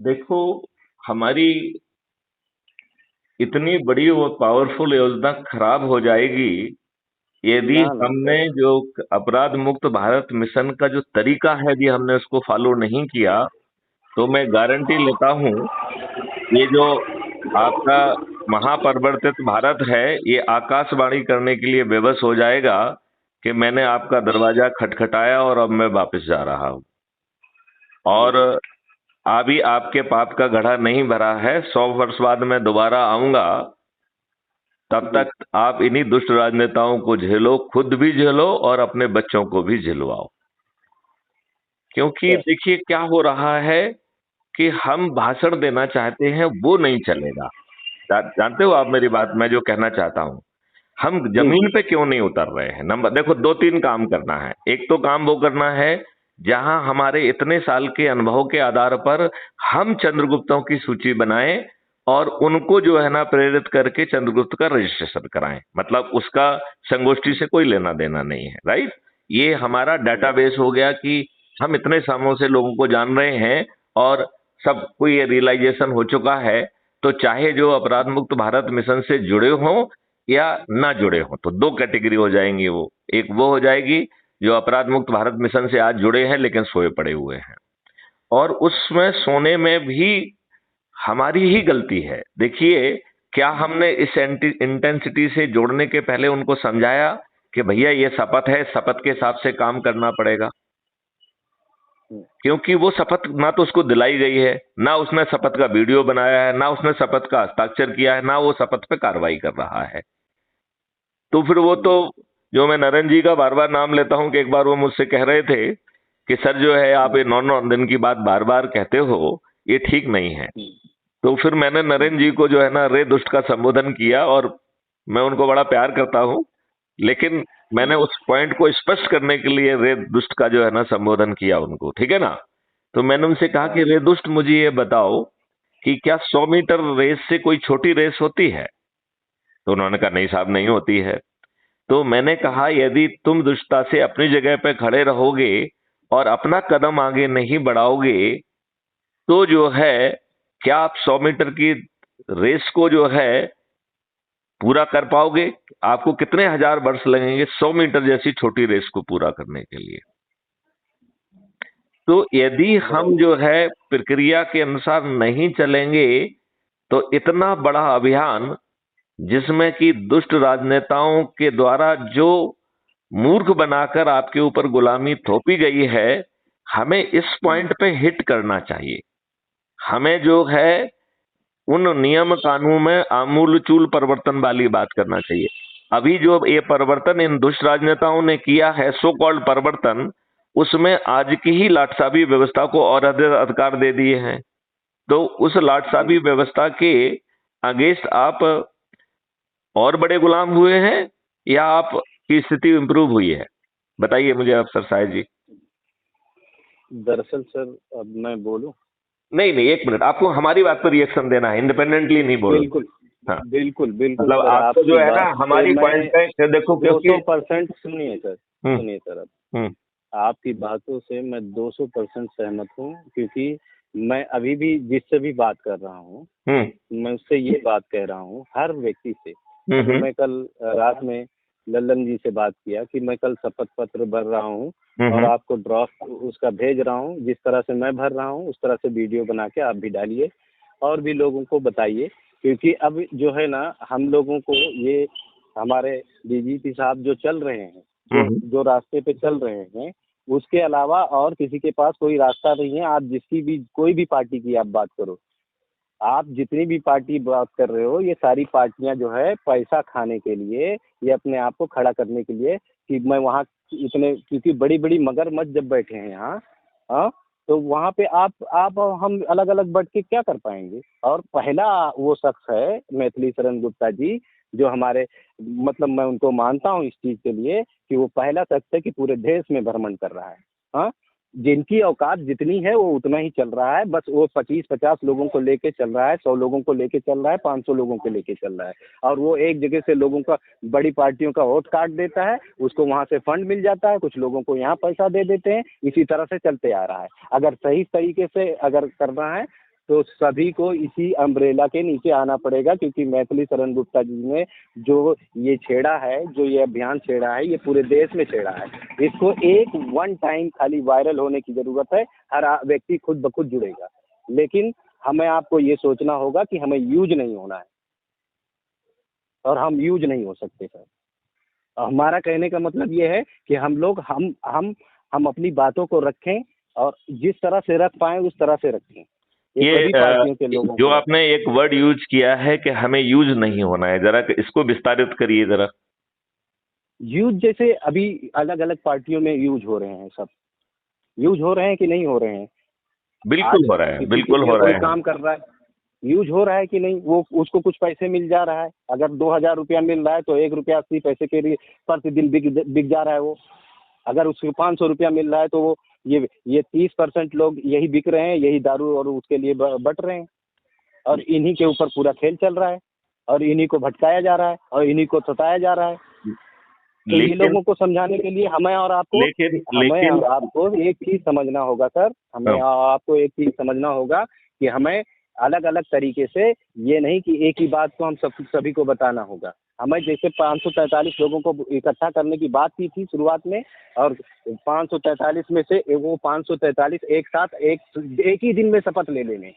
देखो, हमारी इतनी बड़ी और पावरफुल योजना खराब हो जाएगी यदि ना ना हमने सर। जो अपराध मुक्त भारत मिशन का जो तरीका है यदि हमने उसको फॉलो नहीं किया, तो मैं गारंटी लेता हूं, ये जो आपका महापरिवर्तित भारत है, ये आकाशवाणी करने के लिए बेबस हो जाएगा कि मैंने आपका दरवाजा खटखटाया और अब मैं वापस जा रहा हूं। और जी। अभी आपके पाप का घड़ा नहीं भरा है, 100 वर्ष बाद मैं दोबारा आऊंगा। तब जी। तक आप इन्हीं दुष्ट राजनेताओं को झेलो, खुद भी झेलो और अपने बच्चों को भी झिलवाओ। क्योंकि सर। देखिए क्या हो रहा है कि हम भाषण देना चाहते हैं, वो नहीं चलेगा। जानते हो आप मेरी बात, मैं जो कहना चाहता हूं, हम जी। जमीन पे क्यों नहीं उतर रहे हैं? नंबर देखो, दो तीन काम करना है। एक तो काम वो करना है जहां हमारे इतने साल के अनुभव के आधार पर हम चंद्रगुप्तों की सूची बनाएं और उनको जो है ना प्रेरित करके चंद्रगुप्त का रजिस्ट्रेशन कराएं। मतलब उसका संगोष्ठी से कोई लेना देना नहीं है, राइट? ये हमारा डाटाबेस हो गया कि हम इतने सालों से लोगों को जान रहे हैं और सबको ये रियलाइजेशन हो चुका है। तो चाहे जो अपराध मुक्त भारत मिशन से जुड़े हों या ना जुड़े हों, तो दो कैटेगरी हो जाएंगी। वो एक वो हो जाएगी जो अपराध मुक्त भारत मिशन से आज जुड़े हैं लेकिन सोए पड़े हुए हैं, और उसमें सोने में भी हमारी ही गलती है। देखिए, क्या हमने इस इंटेंसिटी से जोड़ने के पहले उनको समझाया कि भैया ये शपथ है, शपथ के हिसाब से काम करना पड़ेगा? हम्म। क्योंकि वो शपथ ना तो उसको दिलाई गई है, ना उसने शपथ का वीडियो बनाया है, ना उसने शपथ का हस्ताक्षर किया है, ना वो शपथ पे कार्रवाई कर रहा है। तो फिर वो तो, जो मैं नरेंद्र जी का बार बार नाम लेता हूं कि एक बार वो मुझसे कह रहे थे कि सर जो है आप ये 9 9 दिन की बात बार बार कहते हो, ये ठीक नहीं है। हम्म। तो फिर मैंने नरेंद्र जी को जो है ना रे दुष्ट का संबोधन किया, और मैं उनको बड़ा प्यार करता हूं, लेकिन मैंने उस पॉइंट को स्पष्ट करने के लिए रे दुष्ट का जो है ना संबोधन किया उनको, ठीक है ना? तो मैंने उनसे कहा कि हाँ। रे दुष्ट, मुझे ये बताओ कि क्या 100 मीटर रेस से कोई छोटी रेस होती है? तो उन्होंने कहा नहीं साहब, नहीं होती है। तो मैंने कहा यदि तुम दुष्टता से अपनी जगह पे खड़े रहोगे और अपना कदम आगे नहीं बढ़ाओगे, तो जो है, क्या आप 100 मीटर की रेस को जो है पूरा कर पाओगे? आपको कितने हजार वर्ष लगेंगे 100 मीटर जैसी छोटी रेस को पूरा करने के लिए? तो यदि हम बराबर। जो है प्रक्रिया के अनुसार नहीं चलेंगे, तो इतना बड़ा अभियान जिसमें कि दुष्ट राजनेताओं के द्वारा जो मूर्ख बनाकर आपके ऊपर गुलामी थोपी गई है, हमें इस पॉइंट पे हिट करना चाहिए। हमें जो है उन नियम कानून में आमूल चूल परिवर्तन वाली बात करना चाहिए। अभी जो ये परिवर्तन इन दुष्ट राजनेताओं ने किया है, सो कॉल्ड परिवर्तन, उसमें आज की ही लाटसाबी व्यवस्था को और अधिक अधिकार दे दिए हैं। तो उस जी। लाटसाबी व्यवस्था के अगेंस्ट आप और बड़े गुलाम हुए हैं या आपकी स्थिति इंप्रूव हुई है? बताइए मुझे आप सर साहिब जी। दरअसल सर, अब मैं बोलूं। नहीं नहीं, एक मिनट, आपको हमारी बात पर रिएक्शन देना है, इंडिपेंडेंटली नहीं बोलना। बिल्कुल। हाँ, बिल्कुल बिल्कुल मतलब सर, आपको जो आपकी है ना बात से हमारी मैं पॉइंट पे देखो, क्योंकि 200% सुनिए सर, हम्म सुनिए सर। अब हम्म आपकी बातों से मैं 200% सहमत हूँ, क्योंकि मैं अभी भी जिससे भी बात कर रहा हूँ, हम्म मैं उससे ये बात कह रहा हूँ हर व्यक्ति से। अभी हम्म मैं कल रात में लल्लन जी से बात किया कि मैं कल शपथ पत्र भर रहा हूँ और हम्म आपको ड्राफ्ट उसका भेज रहा हूँ। जिस तरह से मैं भर रहा हूँ उस तरह से वीडियो बना के आप भी डालिए और भी लोगों को बताइए, क्योंकि अब जो है ना हम लोगों को ये हमारे डीजीपी साहब जो चल रहे हैं, जो हम्म जो रास्ते पे चल रहे हैं, उसके अलावा और किसी के पास कोई रास्ता नहीं है। आप जिसकी भी कोई भी पार्टी की आप बात करो, आप जितनी भी पार्टी बात कर रहे हो, ये सारी पार्टियां जो है पैसा खाने के लिए, ये अपने आप को खड़ा करने के लिए कि मैं वहाँ इतने, क्योंकि बड़ी बड़ी मगरमच्छ जब बैठे हैं यहाँ, हाँ, तो वहाँ पे आप और हम अलग अलग बैठ के क्या कर पाएंगे। और पहला वो शख्स है मैथिली शरण गुप्ता जी, जो हमारे, मतलब मैं उनको मानता हूँ इस चीज़ के लिए कि वो पहला शख्स है कि पूरे देश में भ्रमण कर रहा है। हाँ, जिनकी औकात जितनी है वो उतना ही चल रहा है। बस वो 25-50 लोगों को लेके चल रहा है, 100 लोगों को लेके चल रहा है, 500 लोगों को लेके चल रहा है। और वो एक जगह से लोगों का, बड़ी पार्टियों का वोट काट देता है, उसको वहां से फंड मिल जाता है, कुछ लोगों को यहाँ पैसा दे देते हैं, इसी तरह से चलते आ रहा है। अगर सही तरीके से अगर करना है तो सभी को इसी अम्ब्रेला के नीचे आना पड़ेगा, क्योंकि मैथिली शरण गुप्ता जी ने जो ये छेड़ा है, जो ये अभियान छेड़ा है, ये पूरे देश में छेड़ा है। इसको एक वन टाइम खाली वायरल होने की ज़रूरत है, हर व्यक्ति खुद ब खुद जुड़ेगा। लेकिन हमें आपको ये सोचना होगा कि हमें यूज नहीं होना है, और हम यूज नहीं हो सकते सर। हमारा कहने का मतलब ये है कि हम लोग हम अपनी बातों को रखें, और जिस तरह से रख पाएं उस तरह से रखें। ये सभी पार्टियों के लोगों जो को आपने एक वर्ड यूज किया है कि हमें यूज नहीं होना है, जरा इसको विस्तारित करिए जरा। यूज, जैसे अभी अलग अलग पार्टियों में यूज हो रहे हैं, सब यूज हो रहे हैं कि नहीं हो रहे हैं? बिल्कुल हो रहा है, बिल्कुल हो रहा कोई है। काम कर रहा है, यूज हो रहा है कि नहीं? वो उसको कुछ पैसे मिल जा रहा है। अगर 2000 रुपया मिल रहा है तो 1 रुपया 80 पैसे के लिए प्रतिदिन बिक जा रहा है वो। अगर उसको 500 रुपया मिल रहा है तो वो ये 30% लोग यही बिक रहे हैं, यही दारू और उसके लिए बट रहे हैं, और इन्हीं के ऊपर पूरा खेल चल रहा है, और इन्हीं को भटकाया जा रहा है, और इन्हीं को सताया जा रहा है। तो ये लोगों को समझाने के लिए हमें और आपको एक चीज समझना होगा सर। हमें और आपको एक चीज समझना होगा कि हमें अलग अलग तरीके से, ये नहीं कि एक ही बात को हम सभी को बताना होगा। हमें जैसे 543 लोगों को इकट्ठा करने की बात की थी शुरुआत में, और 543 में से वो 543 एक साथ एक ही दिन में शपथ ले लेने।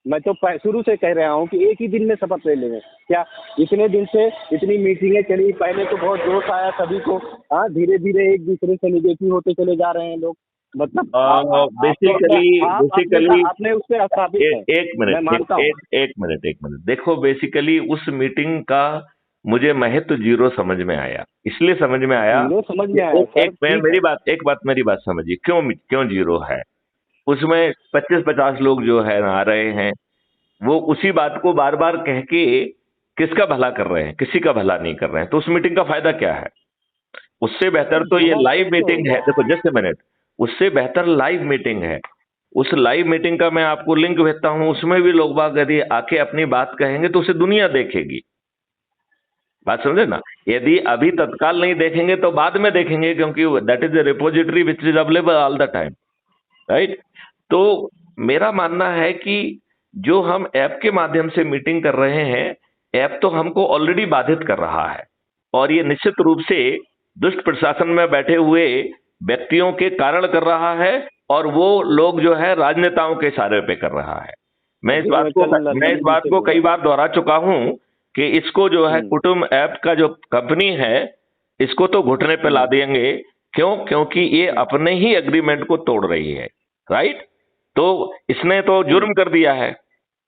मैं तो शुरू से कह रहा हूँ कि एक ही दिन में शपथ ले लेंगे। क्या इतने दिन से इतनी मीटिंगें चली, पहले तो बहुत जोश आया सभी को, हाँ धीरे धीरे एक दूसरे से निगेटिव होते चले जा रहे हैं लोग। मतलब बेसिकली आपने उस पर स्थापित है। एक मिनट देखो, बेसिकली उस मीटिंग का मुझे महत्व जीरो समझ में आया। इसलिए समझ में आया, मेरी बात समझिए, क्यों जीरो है। उसमें 25-50 लोग जो है आ रहे हैं, वो उसी बात को बार बार कह के किसका भला कर रहे हैं, किसी का भला नहीं कर रहे हैं। तो उस मीटिंग का फायदा क्या है? उससे बेहतर तो ये लाइव मीटिंग है। देखो जस्ट ए मिनट, उससे बेहतर लाइव मीटिंग है। उस लाइव मीटिंग का मैं आपको लिंक भेजता हूं, उसमें भी लोग बाग यदि आके अपनी बात कहेंगे तो उसे दुनिया देखेगी। बात समझे ना? यदि अभी तत्काल नहीं देखेंगे तो बाद में देखेंगे, क्योंकि that is a repository which is available all the time, right? तो मेरा मानना है कि जो हम ऐप के माध्यम से मीटिंग कर रहे हैं, ऐप तो हमको ऑलरेडी बाधित कर रहा है, और ये निश्चित रूप से दुष्ट प्रशासन में बैठे हुए व्यक्तियों के कारण कर रहा है, और वो लोग जो है राजनेताओं के इशारे पे कर रहा है। मैं इस बात को कई बार दोहरा चुका हूं कि इसको जो है कुटुंब ऐप का जो कंपनी है, इसको तो घुटने पे ला देंगे। क्योंकि ये अपने ही एग्रीमेंट को तोड़ रही है, राइट? तो इसने तो जुर्म कर दिया है,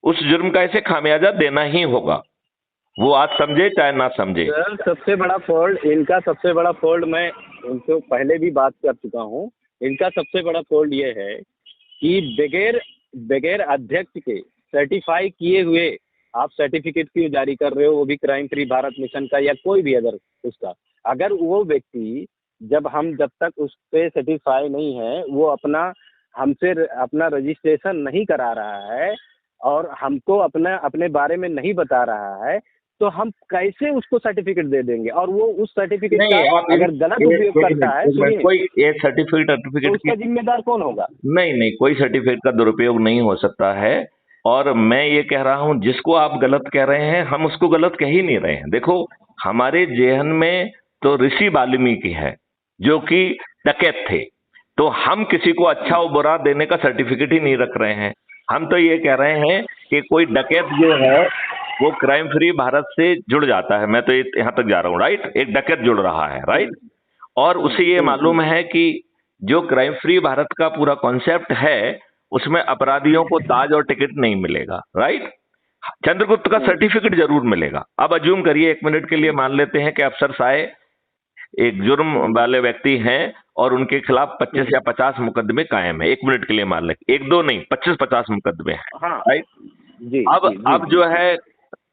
उस जुर्म का इसे खामियाजा देना ही होगा, वो आज समझे चाहे ना समझे। सर सबसे बड़ा फॉल्ट इनका, सबसे बड़ा फॉल्ट मैं उनसे पहले भी बात कर चुका हूँ। इनका सबसे बड़ा फॉल्ट ये है कि बगैर अध्यक्ष के सर्टिफाई किए हुए आप सर्टिफिकेट क्यों जारी कर रहे हो, वो भी क्राइम फ्री भारत मिशन का या कोई भी अगर उसका। अगर वो व्यक्ति जब तक उस पर सर्टिफाई नहीं है, वो हमसे अपना रजिस्ट्रेशन नहीं करा रहा है, और हमको अपने बारे में नहीं बता रहा है, तो हम कैसे उसको सर्टिफिकेट दे देंगे? और वो उस सर्टिफिकेट का अगर गलत उपयोग करता है, कोई ये सर्टिफिकेट तो उसका जिम्मेदार कौन होगा? नहीं, कोई सर्टिफिकेट का दुरुपयोग नहीं हो सकता है। और मैं ये कह रहा हूं, जिसको आप गलत कह रहे हैं, हम उसको गलत कह ही नहीं रहे हैं। देखो हमारे जेहन में तो ऋषि वाल्मीकि है जो कि डकैत थे, तो हम किसी को अच्छा और बुरा देने का सर्टिफिकेट ही नहीं रख रहे हैं। हम तो ये कह रहे हैं कि कोई डकैत जो है वो क्राइम फ्री भारत से जुड़ जाता है। मैं तो यहां तक जा रहा हूं, राइट? एक डकैत जुड़ रहा है, राइट? और उसे ये मालूम है कि जो क्राइम फ्री भारत का पूरा कॉन्सेप्ट है, उसमें अपराधियों को ताज और टिकट नहीं मिलेगा, राइट? चंद्रगुप्त का सर्टिफिकेट जरूर मिलेगा। अब अज्यूम करिए 1 मिनट के लिए, मान लेते हैं कि अफसर साहब एक जुर्म वाले व्यक्ति हैं और उनके खिलाफ 25 या 50 मुकदमे कायम है। 1 मिनट के लिए मान लें, 1-2 नहीं, 25-50 मुकदमे हैं, हाँ, राइट? जी, अब जो है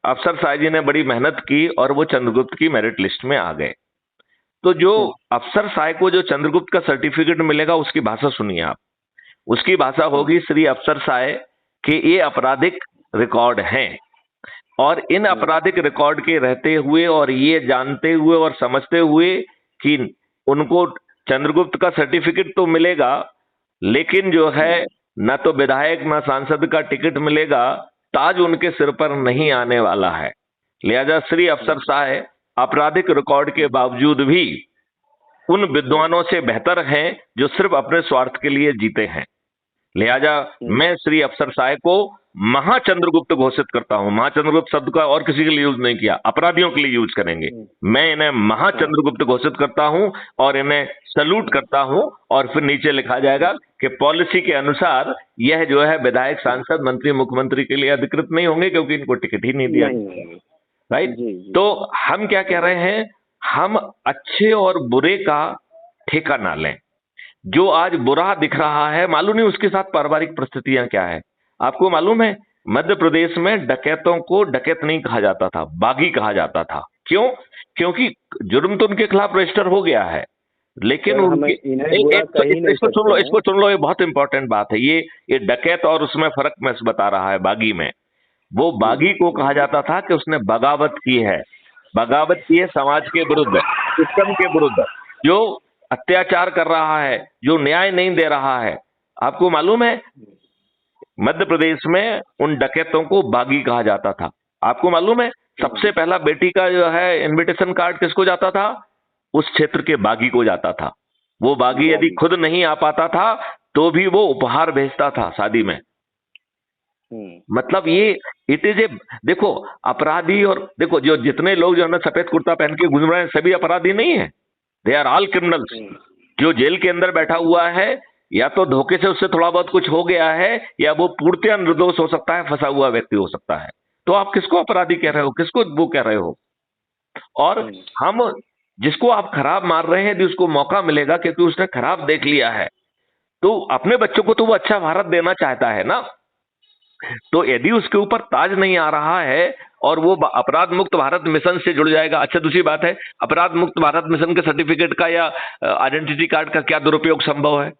अफसर साहब जी ने बड़ी मेहनत की और वो चंद्रगुप्त की मेरिट लिस्ट में आ गए। तो जो अफसर साहब को जो चंद्रगुप्त का सर्टिफिकेट मिलेगा, उसकी भाषा सुनिए आप। उसकी भाषा होगी, श्री अफसर साहब कि ये आपराधिक रिकॉर्ड हैं, और इन आपराधिक रिकॉर्ड के रहते हुए और ये जानते हुए और समझते हुए कि उनको चंद्रगुप्त का सर्टिफिकेट तो मिलेगा, लेकिन जो है न तो विधायक न सांसद का टिकट मिलेगा, ताज उनके सिर पर नहीं आने वाला है। लिहाजा श्री अफसरशाह आपराधिक रिकॉर्ड के बावजूद भी उन विद्वानों से बेहतर हैं जो सिर्फ अपने स्वार्थ के लिए जीते हैं। लिहाजा मैं श्री अफसरशाह को महाचंद्रगुप्त घोषित करता हूं। महाचंद्रगुप्त शब्द का और किसी के लिए यूज नहीं किया, अपराधियों के लिए यूज करेंगे। मैं इन्हें महाचंद्रगुप्त घोषित करता हूं और इन्हें सल्यूट करता हूं। और फिर नीचे लिखा जाएगा कि पॉलिसी के अनुसार यह जो है विधायक, सांसद, मंत्री, मुख्यमंत्री के लिए अधिकृत नहीं होंगे क्योंकि इनको टिकट ही नहीं दिया। राइट। तो हम क्या कह रहे हैं, हम अच्छे और बुरे का ठेका ना लें। जो आज बुरा दिख रहा है, मालूम नहीं उसके साथ पारिवारिक परिस्थितियां क्या है। आपको मालूम है मध्य प्रदेश में डकैतों को डकैत नहीं कहा जाता था, बागी कहा जाता था। क्यों? क्योंकि जुर्म तो उनके खिलाफ रजिस्टर हो गया है, लेकिन इसको सुन लो, ये बहुत इंपॉर्टेंट बात है। ये डकैत और उसमें फर्क मैं बता रहा है। बागी में, वो बागी को कहा जाता था कि उसने बगावत की है, बगावत की है समाज के विरुद्ध, सिस्टम के विरुद्ध, जो अत्याचार कर रहा है, जो न्याय नहीं दे रहा है। आपको मालूम है मध्य प्रदेश में उन डकैतों को बागी कहा जाता था। आपको मालूम है सबसे पहला बेटी का जो है इनविटेशन कार्ड किसको जाता था? उस क्षेत्र के बागी को जाता था। वो बागी यदि खुद नहीं आ पाता था तो भी वो उपहार भेजता था शादी में। मतलब ये इट इज ए, देखो अपराधी, और देखो जो जितने लोग जो है सफेद कुर्ता पहन के घूम रहे हैं सभी अपराधी नहीं है, दे आर ऑल क्रिमिनल्स। जो जेल के अंदर बैठा हुआ है या तो धोखे से उससे थोड़ा बहुत कुछ हो गया है, या वो पूर्णतः निर्दोष हो सकता है, फंसा हुआ व्यक्ति हो सकता है। तो आप किसको अपराधी कह रहे हो, किसको वो कह रहे हो? और हम जिसको आप खराब मार रहे हैं यदि उसको मौका मिलेगा क्योंकि उसने खराब देख लिया है, तो अपने बच्चों को तो वो अच्छा भारत देना चाहता है ना। तो यदि उसके ऊपर ताज नहीं आ रहा है और वो अपराध मुक्त भारत मिशन से जुड़ जाएगा। अच्छा, दूसरी बात है, अपराध मुक्त भारत मिशन के सर्टिफिकेट का या आइडेंटिटी कार्ड का क्या दुरुपयोग संभव है?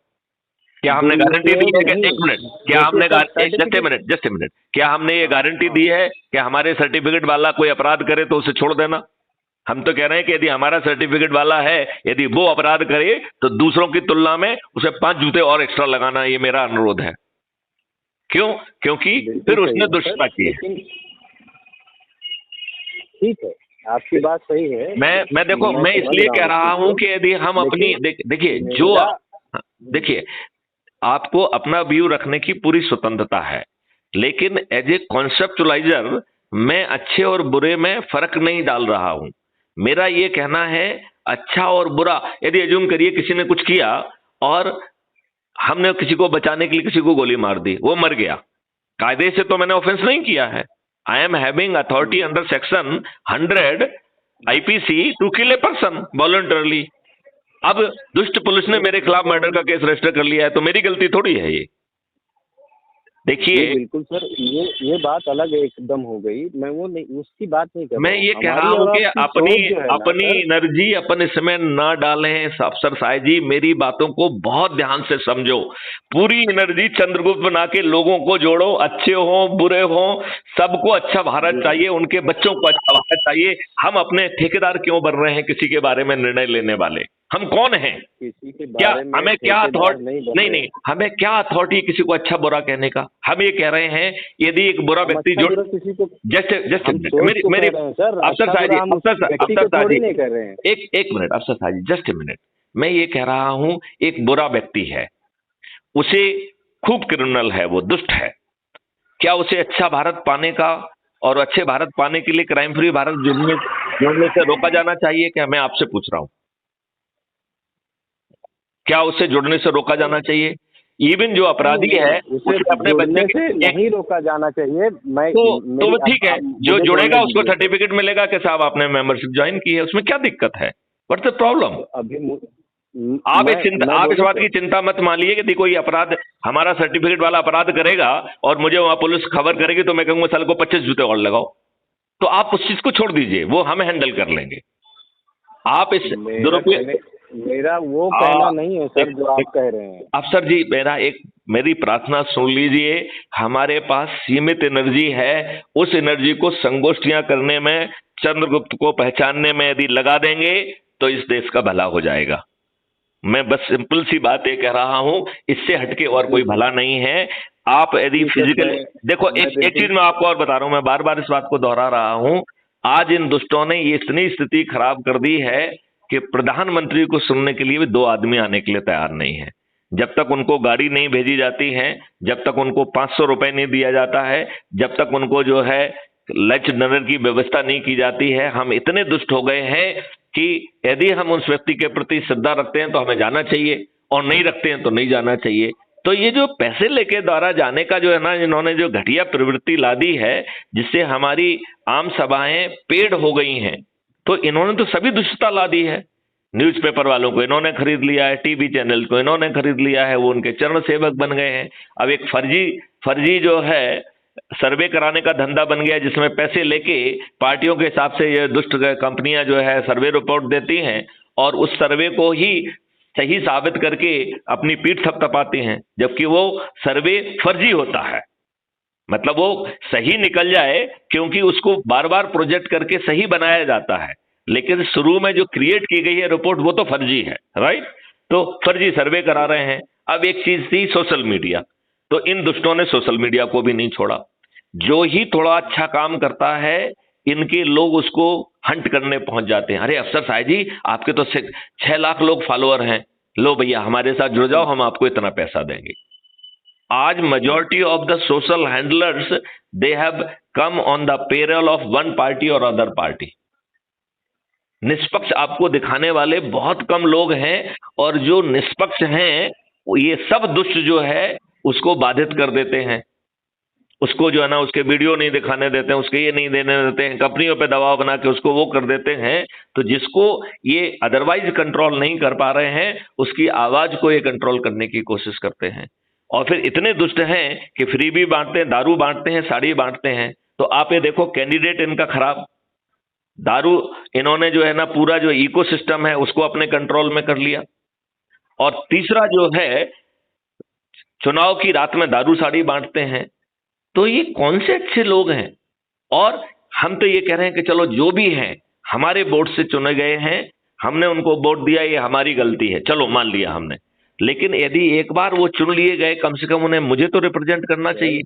क्या हमने गारंटी दी है? एक मिनट, क्या हमने जस्ट ए मिनट, क्या हमने ये गारंटी दी है कि हमारे सर्टिफिकेट वाला कोई अपराध करे तो उसे छोड़ देना? हम तो कह रहे हैं कि यदि हमारा सर्टिफिकेट वाला है, यदि वो अपराध करे तो दूसरों की तुलना में उसे 5 जूते और एक्स्ट्रा लगाना, ये मेरा अनुरोध है। क्यों? क्योंकि फिर उसने दुष्टता की है। ठीक है, आपकी बात सही है। मैं देखो, मैं इसलिए कह रहा हूं कि यदि हम अपनी देखिए आपको अपना व्यू रखने की पूरी स्वतंत्रता है, लेकिन एज ए कॉन्सेप्चुलाइजर मैं अच्छे और बुरे में फर्क नहीं डाल रहा हूं। मेरा ये कहना है अच्छा और बुरा, यदि अज्यूम करिए किसी ने कुछ किया और हमने किसी को बचाने के लिए किसी को गोली मार दी, वो मर गया, कायदे से तो मैंने ऑफेंस नहीं किया है। I am having authority under section 100 IPC to kill a person voluntarily. अब दुष्ट पुलिस ने मेरे खिलाफ मर्डर का केस रजिस्टर कर लिया है, तो मेरी गलती थोड़ी है ये। देखिए बिल्कुल सर, ये बात अलग एकदम हो गई। मैं वो नहीं, उसकी बात नहीं कर रहा। मैं ये कह रहा हूं कि अपनी एनर्जी अपन इसमें ना डालें। अफसर साहब जी, मेरी बातों को बहुत ध्यान से समझो। पूरी एनर्जी चंद्रगुप्त बना के लोगों को जोड़ो, अच्छे हो बुरे हो, सबको अच्छा भारत चाहिए, उनके बच्चों को अच्छा भारत चाहिए। हम अपने ठेकेदार क्यों बन रहे हैं किसी के बारे में निर्णय लेने वाले? हम कौन हैं? क्या हमें क्या अथॉरिटी? नहीं, हमें क्या अथॉरिटी किसी को अच्छा बुरा कहने का? हम ये कह रहे हैं यदि एक बुरा व्यक्ति जो जस्ट मेरी अफसर साहब जी, एक मिनट अफसर साहब जी, जस्ट ए मिनट। मैं ये कह रहा हूं एक बुरा व्यक्ति है, उसे खूब क्रिमिनल है, वो दुष्ट है, क्या उसे अच्छा भारत पाने का और अच्छे भारत पाने के लिए क्राइम फ्री भारत जोड़ने से रोका जाना चाहिए क्या? मैं आपसे पूछ रहा हूं, क्या उससे जुड़ने से रोका जाना चाहिए? इवन जो अपराधी है उसे अपने बच्चे से नहीं रोका जाना चाहिए। तो ठीक है, जो जुड़ेगा उसको सर्टिफिकेट मिलेगा कि साहब आपने मेंबरशिप ज्वाइन की है, उसमें क्या दिक्कत है? What's the problem? आप इस बात की चिंता मत मानिए कि कोई अपराध हमारा सर्टिफिकेट वाला अपराध करेगा और मुझे वहां पुलिस खबर करेगी तो मैं कहूंगा साल को 25 जूते और लगाओ। तो आप उस चीज को छोड़ दीजिए, वो हम हैंडल कर लेंगे। आप इस दुरुपयोग, मेरा वो कहना नहीं है सर जो आप कह रहे हैं। अफसर जी, मेरी प्रार्थना सुन लीजिए। हमारे पास सीमित एनर्जी है, उस एनर्जी को संगोष्ठियां करने में, चंद्रगुप्त को पहचानने में यदि लगा देंगे तो इस देश का भला हो जाएगा। मैं बस सिंपल सी बात ये कह रहा हूं, इससे हटके और कोई भला नहीं है। आप यदि फिजिकल देखो, एक चीज मैं आपको और बता रहा हूं, मैं बार बार इस बात को दोहरा रहा हूं, आज इन दुष्टों ने ये इतनी स्थिति खराब कर दी है कि प्रधानमंत्री को सुनने के लिए भी 2 आदमी आने के लिए तैयार नहीं है। जब तक उनको गाड़ी नहीं भेजी जाती है, जब तक उनको 500 रुपए नहीं दिया जाता है, जब तक उनको जो है लंच डिनर की व्यवस्था नहीं की जाती है, हम इतने दुष्ट हो गए हैं कि यदि हम उस व्यक्ति के प्रति श्रद्धा रखते हैं तो हमें जाना चाहिए, और नहीं रखते हैं तो नहीं जाना चाहिए। तो ये जो पैसे लेके द्वारा जाने का जो है ना, इन्होंने जो घटिया प्रवृत्ति ला दी है, जिससे हमारी आम सभाएं पेड़ हो गई हैं, तो इन्होंने तो सभी दुष्टता ला दी है। न्यूज़पेपर वालों को इन्होंने खरीद लिया है, टीवी चैनल को इन्होंने खरीद लिया है, वो उनके चरण सेवक बन गए हैं। अब एक फर्जी जो है सर्वे कराने का धंधा बन गया, जिसमें पैसे लेके पार्टियों के हिसाब से ये दुष्ट कंपनियां जो है सर्वे रिपोर्ट देती हैं, और उस सर्वे को ही सही साबित करके अपनी पीठ थपथपाती हैं, जबकि वो सर्वे फर्जी होता है। मतलब वो सही निकल जाए, क्योंकि उसको बार बार प्रोजेक्ट करके सही बनाया जाता है, लेकिन शुरू में जो क्रिएट की गई है रिपोर्ट वो तो फर्जी है, राइट। तो फर्जी सर्वे करा रहे हैं। अब एक चीज थी सोशल मीडिया, तो इन दुष्टों ने सोशल मीडिया को भी नहीं छोड़ा। जो ही थोड़ा अच्छा काम करता है, इनके लोग उसको हंट करने पहुंच जाते हैं। अरे अफसर साहब जी, आपके तो 6 लाख लोग फॉलोअर हैं, लो भैया हमारे साथ जुड़ जाओ, हम आपको इतना पैसा देंगे। आज majority of the social handlers, they have come on the payroll of one party or other party. निष्पक्ष आपको दिखाने वाले बहुत कम लोग हैं, और जो निष्पक्ष हैं ये सब दुष्ट जो है उसको बाधित कर देते हैं। उसको जो है ना, उसके वीडियो नहीं दिखाने देते हैं, उसके ये नहीं देने देते हैं, कंपनियों पे दबाव बना के उसको वो कर देते हैं। तो जिसको ये अदरवाइज कंट्रोल नहीं कर पा रहे हैं, उसकी आवाज को ये कंट्रोल करने की कोशिश करते हैं। और फिर इतने दुष्ट हैं कि फ्री भी बांटते हैं, दारू बांटते हैं, साड़ी बांटते हैं। तो आप ये देखो, कैंडिडेट इनका खराब, दारू इन्होंने जो है ना पूरा जो इकोसिस्टम है उसको अपने कंट्रोल में कर लिया। और तीसरा जो है, चुनाव की रात में दारू साड़ी बांटते हैं। तो ये कौन से अच्छे लोग हैं? और हम तो ये कह रहे हैं कि चलो जो भी हैं हमारे वोट से चुने गए हैं, हमने उनको वोट दिया, ये हमारी गलती है, चलो मान लिया हमने। लेकिन यदि एक बार वो चुन लिए गए, कम से कम उन्हें मुझे तो रिप्रेजेंट करना चाहिए।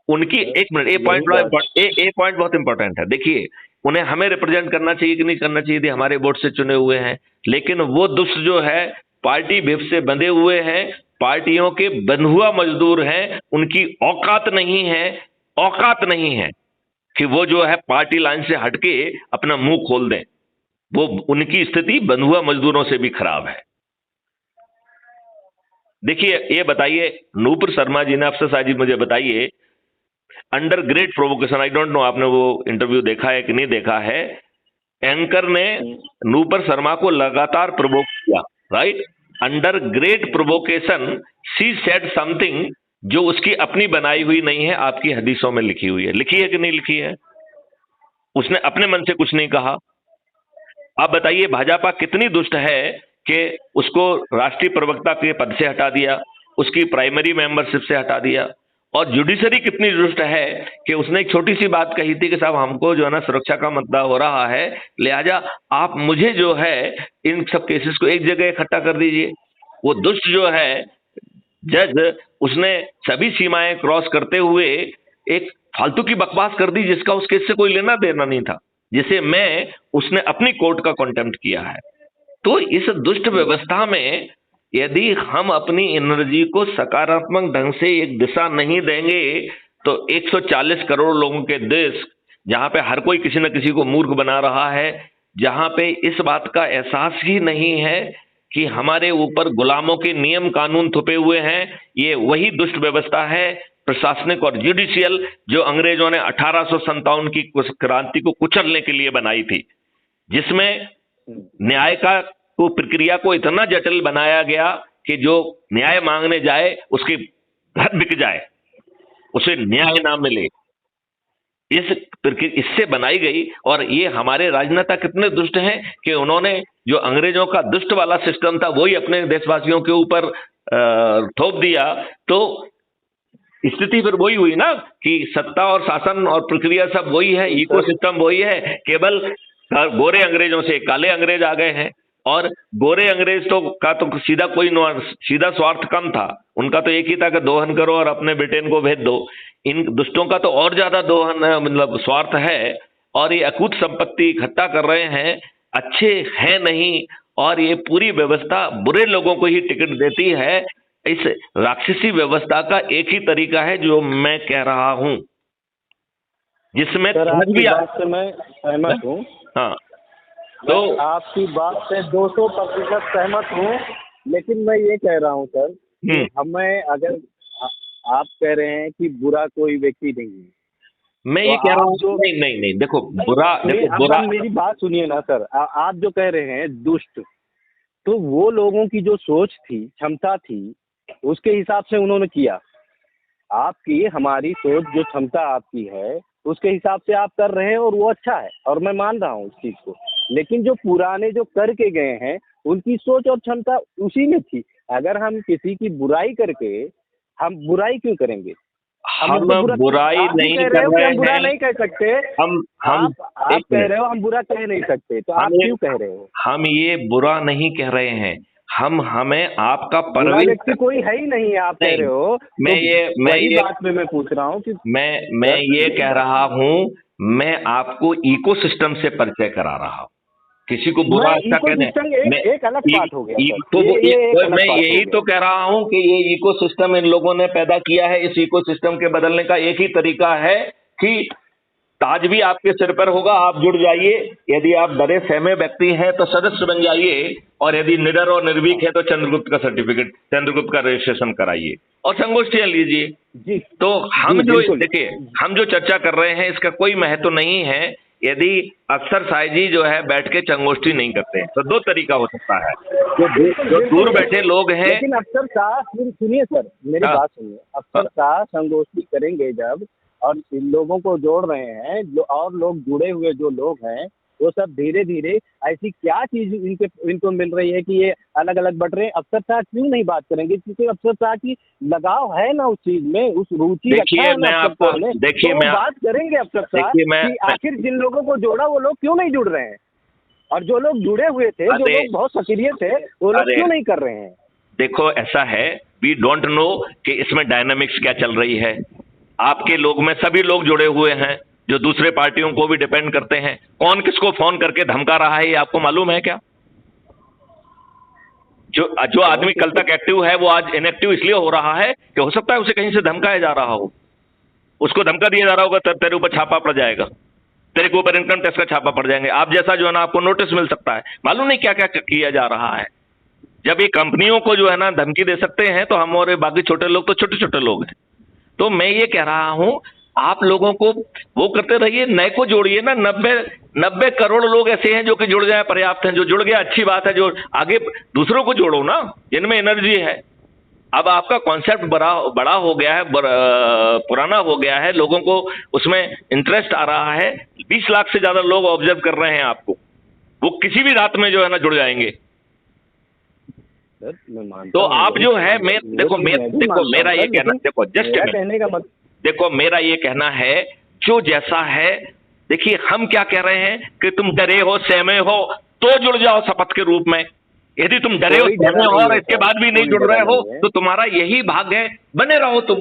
उनकी एक मिनट, एक पॉइंट बहुत इंपॉर्टेंट है। देखिए, उन्हें हमें रिप्रेजेंट करना चाहिए कि नहीं करना चाहिए थी, हमारे वोट से चुने हुए हैं। लेकिन वो दुष्ट जो है पार्टी विप से बंधे हुए हैं, पार्टियों के बंधुआ मजदूर हैं, उनकी औकात नहीं है कि वो जो है पार्टी लाइन से हटके अपना मुंह खोल दें। वो उनकी स्थिति बंधुआ मजदूरों से भी खराब है। देखिए, ये बताइए, नूपुर शर्मा जी ने, अफसर साहब जी मुझे बताइए, under great provocation, I don't know आपने वो इंटरव्यू देखा है कि नहीं देखा है, एंकर ने नूपुर शर्मा को लगातार प्रोवोक किया, right. Under great provocation she said something जो उसकी अपनी बनाई हुई नहीं है, आपकी हदीसों में लिखी हुई है। लिखी है कि नहीं लिखी है? उसने अपने मन से कुछ नहीं कहा। आप बताइए, भाजपा कितनी दुष्ट है कि उसको राष्ट्रीय प्रवक्ता के पद से हटा दिया, उसकी प्राइमरी मेंबरशिप से हटा दिया। और जुडिशरी कितनी दुष्ट है कि उसने एक छोटी सी बात कही थी कि साहब हमको जो है ना सुरक्षा का मुद्दा हो रहा है, लिहाजा आप मुझे जो है इन सब केसेस को एक जगह इकट्ठा कर दीजिए। वो दुष्ट जो है जज, उसने सभी सीमाएं क्रॉस करते हुए एक फालतू की बकवास कर दी जिसका उस केस से कोई लेना देना नहीं था, जिसे उसने अपनी कोर्ट का कॉन्टेम्प्ट किया है। तो इस दुष्ट व्यवस्था में यदि हम अपनी एनर्जी को सकारात्मक ढंग से एक दिशा नहीं देंगे, तो 140 करोड़ लोगों के देश, जहां पे हर कोई किसी न किसी को मूर्ख बना रहा है, जहां पे इस बात का एहसास ही नहीं है कि हमारे ऊपर गुलामों के नियम कानून थुपे हुए हैं, ये वही दुष्ट व्यवस्था है प्रशासनिक और जुडिशियल जो अंग्रेजों ने 1857 की क्रांति को कुचलने के लिए बनाई थी, जिसमें न्याय का को प्रक्रिया को इतना जटिल बनाया गया कि जो न्याय मांगने जाए उसकी घर बिक जाए, उसे न्याय ना मिले। इससे बनाई गई। और ये हमारे राजनेता कितने दुष्ट हैं कि उन्होंने जो अंग्रेजों का दुष्ट वाला सिस्टम था वही अपने देशवासियों के ऊपर थोप दिया। तो स्थिति फिर वही हुई ना कि सत्ता और शासन और प्रक्रिया सब वही है, इकोसिस्टम वही है, केवल गोरे अंग्रेजों से काले अंग्रेज आ गए हैं। और गोरे अंग्रेज तो का तो सीधा कोई सीधा स्वार्थ कम था। उनका तो एक ही था कि दोहन करो और अपने बेटे को भेज दो। इन दुष्टों का तो और ज्यादा दोहन है, मतलब स्वार्थ है। और ये अकूत संपत्ति इकट्ठा कर रहे हैं, अच्छे हैं नहीं। और ये पूरी व्यवस्था बुरे लोगों को ही टिकट देती है। इस राक्षसी व्यवस्था का एक ही तरीका है जो मैं कह रहा हूं, जिसमें सर समझ आपकी भी बात से मैं सहमत हूँ। हाँ तो मैं आपकी बात से 200% सहमत हूँ। लेकिन मैं ये कह रहा हूँ सर कि हमें अगर आप कह रहे हैं कि बुरा कोई व्यक्ति नहीं है, मैं तो ये कह रहा आप हूँ जो नहीं नहीं नहीं, देखो बुरा, नहीं, देखो बुरा, अब मेरी बात सुनिए ना सर। आप जो कह रहे हैं दुष्ट, तो वो लोगों की जो सोच थी, क्षमता थी, उसके हिसाब से उन्होंने किया। आपकी हमारी सोच जो क्षमता आपकी है उसके हिसाब से आप कर रहे हैं और वो अच्छा है और मैं मान रहा हूँ उस चीज़ को। लेकिन जो पुराने जो करके गए हैं उनकी सोच और क्षमता उसी में थी। अगर हम किसी की बुराई करके हम बुराई क्यों करेंगे? हम हम उनको बुरा, बुराई आप ही नहीं कह कर रहे हो कि रहे हम बुरा हैं। नहीं कह सकते। हम आप एक कह मिनट, रहे हो हम बुरा कह नहीं सकते, तो आप हम ये क्यों कह रहे हो? हम ये बुरा नहीं कह रहे हैं। हमें आपका बुरा परवेज व्यक्ति कोई है ही नहीं, आप कह नहीं। रहे हो। मैं तो ये मैं वही ये बात में मैं पूछ रहा हूँ कि मैं ये कह रहा हूं, मैं आपको इकोसिस्टम से परिचय करा रहा हूं। किसी को बुरा मैं अच्छा कहने, इकोसिस्टम मैं एक अलग बात हो गया सर। तो ये एक अलग मैं बात हो यही गया। तो कह रहा हूं कि ये इकोसिस्टम इन लोगों ने पैदा किया है। इस इकोसिस्टम के बदलने का एक ही तरीका है कि ताज भी आपके सिर पर होगा, आप जुड़ जाइए। यदि आप डरे सहमे व्यक्ति हैं तो सदस्य बन जाइए, और यदि निडर और निर्भीक है तो चंद्रगुप्त का सर्टिफिकेट, चंद्रगुप्त का रजिस्ट्रेशन कराइए और संगोष्ठियां लीजिए। जी तो हम जी जो बिल्कुल। देखिए, हम जो चर्चा कर रहे हैं इसका कोई महत्व नहीं है यदि अफसर साहब जी जो है बैठ के संगोष्ठी नहीं करते हैं। तो दो तरीका हो सकता है। जो दूर बिल्कुल। बैठे लोग हैं, लेकिन अफसर साहब सुनिए सर, मेरी हाँ, बात सुनिए। हाँ, अफसर साहब संगोष्ठी करेंगे जब, और इन लोगों को जोड़ रहे हैं जो और लोग जुड़े हुए जो लोग हैं, वो सब धीरे धीरे ऐसी क्या चीज इनको मिल रही है कि ये अलग अलग बढ़ रहे हैं? अफसर साहब क्यों नहीं बात करेंगे? क्योंकि अफसर साहब की लगाव है ना उस चीज में, उस रुचि रखा देखिए है ना मैं अफसर आपको, साहब ने, देखिए तो वो मैं बात करेंगे अफसर साहब देखिए मैं कि आखिर जिन लोगों को जोड़ा वो लोग क्यों नहीं जुड़ रहे हैं, और जो लोग जुड़े हुए थे, जो अरे लोग बहुत सक्रिय थे, वो लोग अरे क्यों नहीं कर रहे हैं? देखो ऐसा है, वी डोंट नो कि इसमें डायनामिक्स क्या चल रही है। आपके लोग में सभी लोग जुड़े हुए हैं जो दूसरे पार्टियों को भी डिपेंड करते हैं। कौन किसको फोन करके धमका रहा है ये आपको मालूम है क्या? जो जो आदमी कल तक एक्टिव है वो आज इनएक्टिव इसलिए हो रहा है कि हो सकता है उसे कहीं से धमकाया जा रहा हो, उसको धमका दिया जा रहा होगा, तब तेरे ऊपर छापा पड़ जाएगा, तेरे के ऊपर इनकम टैक्स का छापा पड़ जाएंगे, आप जैसा जो है ना आपको नोटिस मिल सकता है। मालूम नहीं क्या क्या किया जा रहा है। जब ये कंपनियों को जो है ना धमकी दे सकते हैं तो हम और बाकी छोटे लोग तो छोटे छोटे लोग हैं। तो मैं ये कह रहा हूं, आप लोगों को वो करते रहिए, नए को जोड़िए ना। 90 करोड़ लोग ऐसे हैं जो कि जुड़ जाए पर्याप्त हैं। जो जुड़ गया अच्छी बात है, जो आगे दूसरों को जोड़ो ना जिनमें एनर्जी है। अब आपका कॉन्सेप्ट बड़ा हो गया है, पुराना हो गया है, लोगों को उसमें इंटरेस्ट आ रहा है। 20 लाख से ज्यादा लोग ऑब्जर्व कर रहे हैं आपको, वो किसी भी रात में जो है ना जुड़ जाएंगे। मैं मानता तो हूँ, आप जो है, मैं देखो मेरा ये कहना, देखो जस्ट कहने का मतलब, देखो मेरा ये कहना है, जो जैसा है, देखिए हम क्या कह रहे हैं कि तुम डरे हो सहमे हो तो जुड़ जाओ शपथ के रूप में। यदि तुम डरे हो सहमे हो और इसके बाद भी नहीं जुड़ रहे हो तो तुम्हारा यही भाग्य है, बने रहो तुम।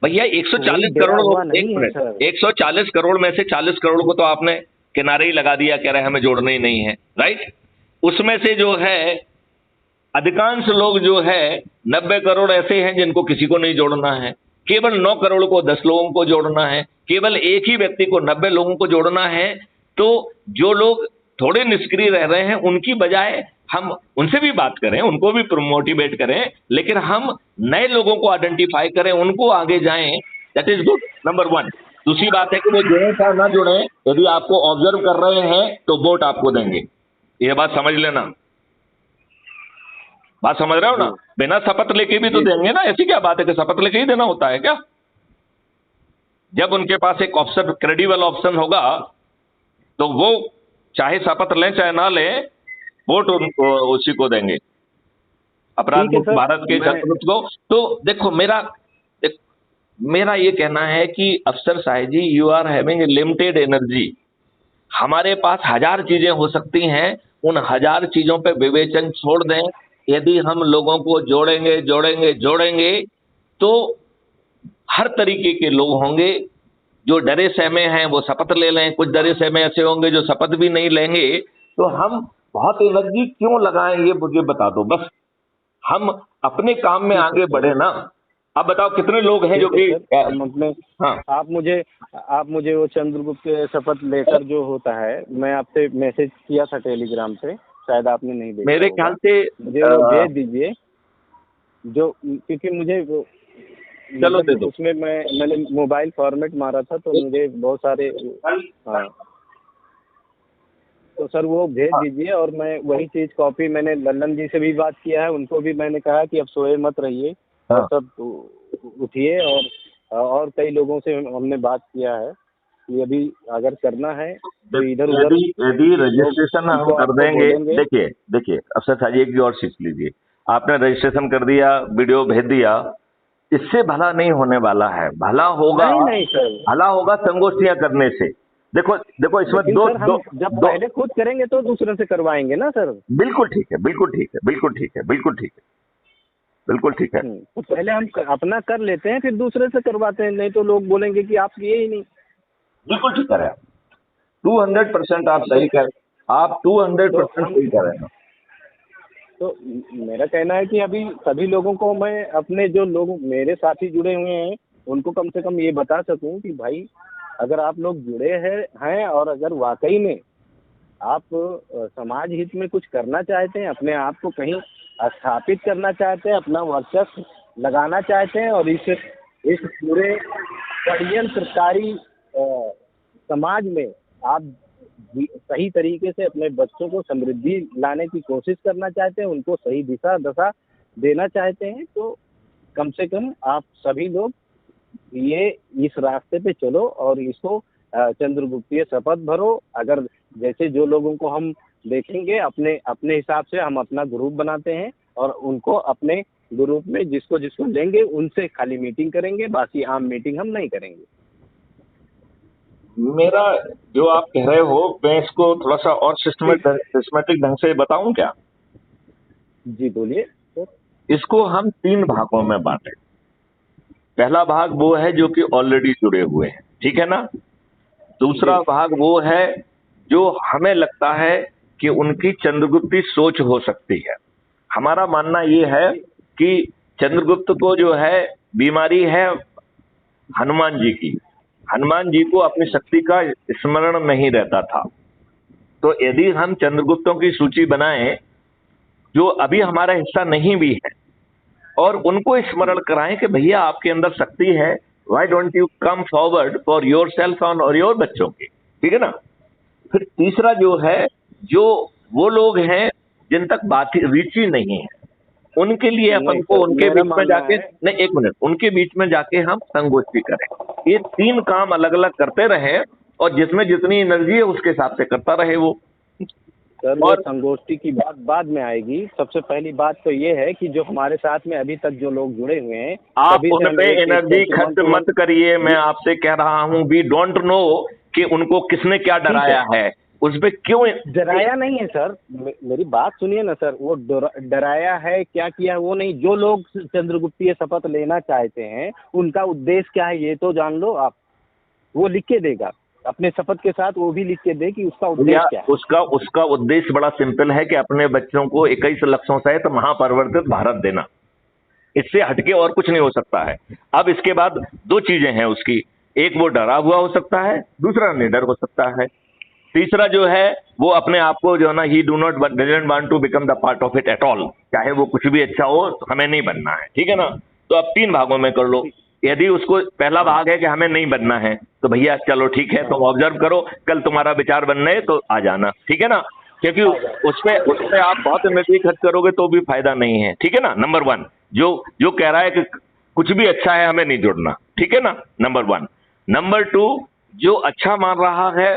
भैया 140 करोड़ लोग, एक मिनट, 140 करोड़ में से 40 करोड़ को तो आपने किनारे ही लगा दिया, कह रहे हमें जोड़ना ही नहीं है, राइट। उसमें से जो है अधिकांश लोग जो है 90 करोड़ ऐसे हैं जिनको किसी को नहीं जोड़ना है। केवल 9 करोड़ को 10 लोगों को जोड़ना है। केवल एक ही व्यक्ति को 90 लोगों को जोड़ना है। तो जो लोग थोड़े निष्क्रिय रह रहे हैं उनकी बजाय हम उनसे भी बात करें, उनको भी मोटिवेट करें, लेकिन हम नए लोगों को आइडेंटिफाई करें, उनको आगे जाएं। That is good, number 1। दूसरी बात है कि वो जुड़े या ना जुड़े, यदि आपको ऑब्जर्व कर रहे हैं तो वोट आपको देंगे। ये बात समझ लेना। बात समझ रहे हो ना? बिना शपथ लेके भी तो देंगे ना। ऐसी क्या बात है कि शपथ लेके ही देना होता है क्या? जब उनके पास एक ऑप्शन, क्रेडिबल ऑप्शन होगा, तो वो चाहे शपथ लें चाहे ना लें, वोट उनको उसी को देंगे, अपराध मुक्त भारत के चंद्रगुप्त को। तो देखो मेरा ये कहना है कि अफसर साहब जी, you are having limited energy. हमारे पास 1000 चीजें हो सकती हैं, उन हजार चीजों पे विवेचन छोड़ दें। यदि हम लोगों को जोड़ेंगे जोड़ेंगे जोड़ेंगे तो हर तरीके के लोग होंगे। जो डरे सहमे हैं वो शपथ ले लें, कुछ डरे सहमे ऐसे होंगे जो शपथ भी नहीं लेंगे। तो हम बहुत एनर्जी क्यों लगाएं, ये मुझे बता दो बस। हम अपने काम में आगे बढ़े ना। अब बताओ कितने लोग हैं जो कि हम अपने हाँ आप मुझे वो चंद्रगुप्त शपथ लेटर जो होता है, मैं आपसे मैसेज किया था टेलीग्राम पे, शायद आपने नहीं देखा मेरे होगा। ख्याल से मुझे वो भेज दीजिए, जो क्योंकि मुझे वो चलो दे दो। उसमें मैंने मोबाइल फॉर्मेट मारा था तो मुझे बहुत सारे, हाँ, तो सर वो भेज दीजिए। और मैं वही चीज़ कॉपी, मैंने लल्लन जी से भी बात किया है, उनको भी मैंने कहा कि अब सोए मत रहिए और हाँ। सब उठिए। और कई लोगों से हमने बात किया है कि अभी अगर करना है तो इधर उधर यदि रजिस्ट्रेशन हम कर देंगे, बोलेंगे। देखिए देखिए अफसर साहब एक भी और सीख लीजिए। आपने रजिस्ट्रेशन कर दिया, वीडियो भेज दिया, इससे भला नहीं होने वाला है। भला होगा, नहीं सर, भला होगा संगोष्ठियां करने से। देखो देखो इसमें लेकिन दो सर हम दो जब दो पहले खुद करेंगे तो दूसरे से करवाएंगे ना सर। बिल्कुल ठीक है, बिल्कुल ठीक है, बिल्कुल ठीक है, बिल्कुल ठीक है, बिल्कुल ठीक है। तो पहले हम अपना कर लेते हैं, फिर दूसरे से करवाते हैं, नहीं तो लोग बोलेंगे कि आप किए ही नहीं। बिल्कुल ठीक कह रहे हैं, 200% आप सही कह रहे हैं, आप 200% सही कह रहे हैं। तो मेरा कहना है कि अभी सभी लोगों को मैं, अपने जो लोग मेरे साथी जुड़े हुए हैं उनको कम से कम ये बता सकूं कि भाई अगर आप लोग जुड़े हैं और अगर वाकई में आप समाज हित में कुछ करना चाहते हैं, अपने आप को कहीं स्थापित करना चाहते हैं, अपना वर्चस्व लगाना चाहते हैं और इस पूरे षड्यंत्रकारी समाज में आप सही तरीके से अपने बच्चों को समृद्धि लाने की कोशिश करना चाहते हैं, उनको सही दिशा दशा देना चाहते हैं, तो कम से कम आप सभी लोग ये इस रास्ते पे चलो और इसको चंद्रगुप्तीय शपथ भरो। अगर जैसे जो लोगों को हम देखेंगे अपने अपने हिसाब से हम अपना ग्रुप बनाते हैं और उनको अपने ग्रुप में जिसको जिसको लेंगे उनसे खाली मीटिंग करेंगे, बाकी आम मीटिंग हम नहीं करेंगे। मेरा जो आप कह रहे हो मैं इसको थोड़ा सा और सिस्टमेटिक ढंग से बताऊं क्या? जी बोलिए। इसको हम 3 भागों में बांटे। पहला भाग वो है जो कि ऑलरेडी जुड़े हुए हैं, ठीक है ना। दूसरा भाग वो है जो हमें लगता है कि उनकी चंद्रगुप्ती सोच हो सकती है। हमारा मानना ये है कि चंद्रगुप्त को जो है बीमारी है हनुमान जी की। हनुमान जी को अपनी शक्ति का स्मरण नहीं रहता था। तो यदि हम चंद्रगुप्तों की सूची बनाएं जो अभी हमारा हिस्सा नहीं भी है और उनको स्मरण कराएं कि भैया आपके अंदर शक्ति है, why don't you come forward for your self और योर बच्चों की, ठीक है ना। फिर तीसरा जो है, जो वो लोग हैं जिन तक बात रुचि नहीं है, उनके लिए अपन को उनके बीच में जाके नहीं, 1 मिनट, उनके बीच में जाके हम संगोष्ठी करें। ये 3 काम अलग अलग करते रहे और जिसमें जितनी एनर्जी है उसके हिसाब से करता रहे वो। सर वो संगोष्ठी की बात बाद में आएगी। सबसे पहली बात तो ये है कि जो हमारे साथ में अभी तक जो लोग जुड़े हुए हैं, आप उन पे एनर्जी खर्च मत करिए। मैं आपसे कह रहा हूँ वी डोंट नो कि उनको किसने क्या डराया है, उस पे क्यों डराया नहीं है सर। मेरी बात सुनिए ना सर, वो डराया है क्या किया वो नहीं। जो लोग चंद्रगुप्तीय शपथ लेना चाहते हैं उनका उद्देश्य क्या है ये तो जान लो आप। वो लिख के देगा अपने शपथ के साथ, वो भी लिख के दे कि उसका उद्देश्य क्या है। उसका उद्देश्य बड़ा सिंपल है कि अपने बच्चों को 21 लक्षों सहित महापरिवर्तित भारत देना। इससे हटके और कुछ नहीं हो सकता है। अब इसके बाद 2 चीजें हैं उसकी, एक वो डरा हुआ हो सकता है, दूसरा निडर हो सकता है। तीसरा जो है वो अपने आप को जो है ना, he do not doesn't want to become the part of it at all, चाहे वो कुछ भी अच्छा हो तो हमें नहीं बनना है, ठीक है ना। तो अब 3 भागों में कर लो। यदि उसको पहला भाग है कि हमें नहीं बनना है तो भैया चलो ठीक है, तुम ऑब्जर्व करो, कल तुम्हारा विचार बनने तो आ जाना, ठीक है ना। क्योंकि उसपे आप बहुत एनर्जी खर्च करोगे तो भी फायदा नहीं है, ठीक है ना। नंबर 1 जो कह रहा है कि कुछ भी अच्छा है हमें नहीं जुड़ना, ठीक है ना, नंबर 1। नंबर 2 जो अच्छा मान रहा है,